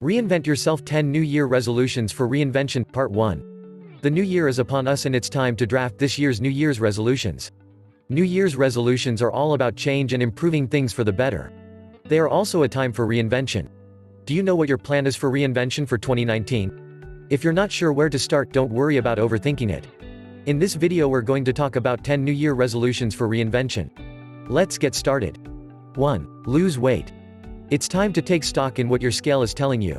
Reinvent Yourself 10 New Year Resolutions for Reinvention, Part 1. The new year is upon us and it's time to draft this year's New Year's resolutions. New Year's resolutions are all about change and improving things for the better. They are also a time for reinvention. Do you know what your plan is for reinvention for 2019? If you're not sure where to start, don't worry about overthinking it. In this video we're going to talk about 10 New Year resolutions for reinvention. Let's get started. 1. Lose weight. It's time to take stock in what your scale is telling you.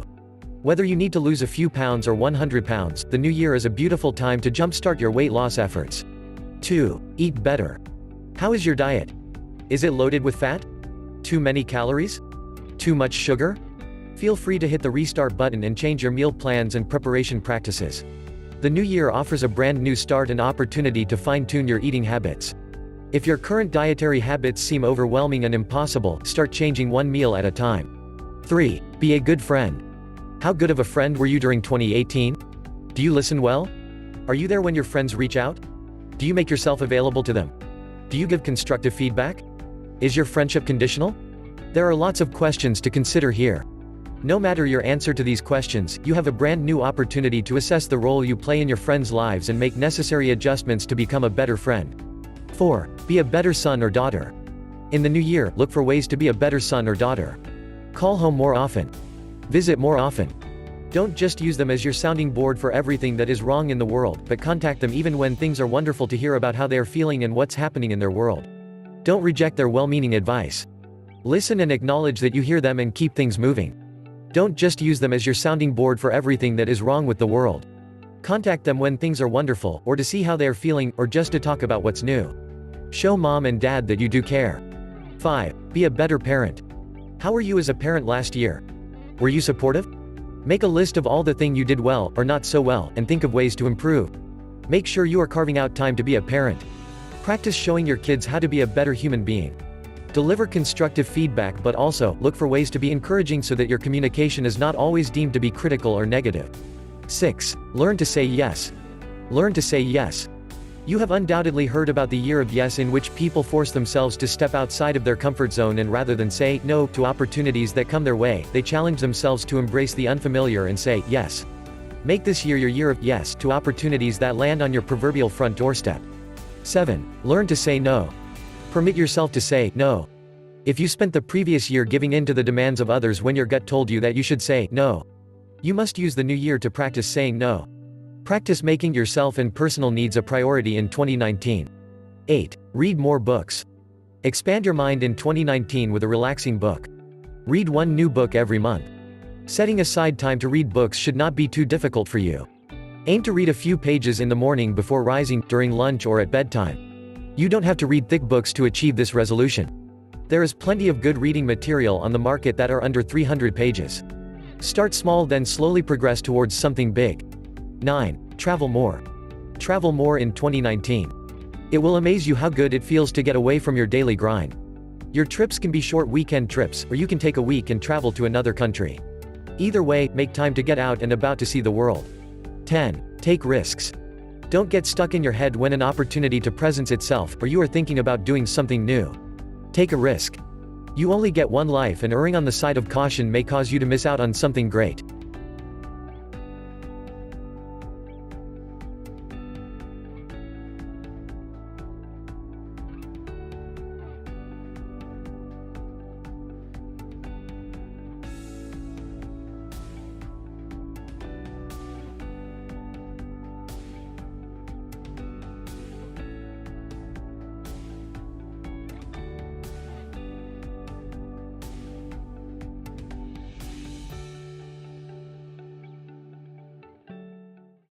Whether you need to lose a few pounds or 100 pounds, the new year is a beautiful time to jumpstart your weight loss efforts. 2. Eat better. How is your diet? Is it loaded with fat? Too many calories? Too much sugar? Feel free to hit the restart button and change your meal plans and preparation practices. The new year offers a brand new start and opportunity to fine-tune your eating habits. If your current dietary habits seem overwhelming and impossible, start changing one meal at a time. 3. Be a good friend. How good of a friend were you during 2018? Do you listen well? Are you there when your friends reach out? Do you make yourself available to them? Do you give constructive feedback? Is your friendship conditional? There are lots of questions to consider here. No matter your answer to these questions, you have a brand new opportunity to assess the role you play in your friends' lives and make necessary adjustments to become a better friend. 4. Be a better son or daughter. In the new year, look for ways to be a better son or daughter. Call home more often. Visit more often. Don't just use them as your sounding board for everything that is wrong in the world, but contact them even when things are wonderful to hear about how they are feeling and what's happening in their world. Don't reject their well-meaning advice. Listen and acknowledge that you hear them and keep things moving. Don't just use them as your sounding board for everything that is wrong with the world. Contact them when things are wonderful, or to see how they are feeling, or just to talk about what's new. Show mom and dad that you do care. 5. Be a better parent. How were you as a parent last year? Were you supportive? Make a list of all the things you did well, or not so well, and think of ways to improve. Make sure you are carving out time to be a parent. Practice showing your kids how to be a better human being. Deliver constructive feedback, but also, look for ways to be encouraging so that your communication is not always deemed to be critical or negative. 6. Learn to say yes. Learn to say yes. You have undoubtedly heard about the year of yes, in which people force themselves to step outside of their comfort zone, and rather than say no to opportunities that come their way, they challenge themselves to embrace the unfamiliar and say yes. Make this year your year of yes to opportunities that land on your proverbial front doorstep. 7. Learn to say no. Permit yourself to say no. If you spent the previous year giving in to the demands of others when your gut told you that you should say no, you must use the new year to practice saying no. Practice making yourself and personal needs a priority in 2019. 8. Read more books. Expand your mind in 2019 with a relaxing book. Read one new book every month. Setting aside time to read books should not be too difficult for you. Aim to read a few pages in the morning before rising, during lunch, or at bedtime. You don't have to read thick books to achieve this resolution. There is plenty of good reading material on the market that are under 300 pages. Start small, then slowly progress towards something big. 9. Travel more. Travel more in 2019. It will amaze you how good it feels to get away from your daily grind. Your trips can be short weekend trips, or you can take a week and travel to another country. Either way, make time to get out and about to see the world. 10. Take risks. Don't get stuck in your head when an opportunity to presents itself, or you are thinking about doing something new. Take a risk. You only get one life, and erring on the side of caution may cause you to miss out on something great.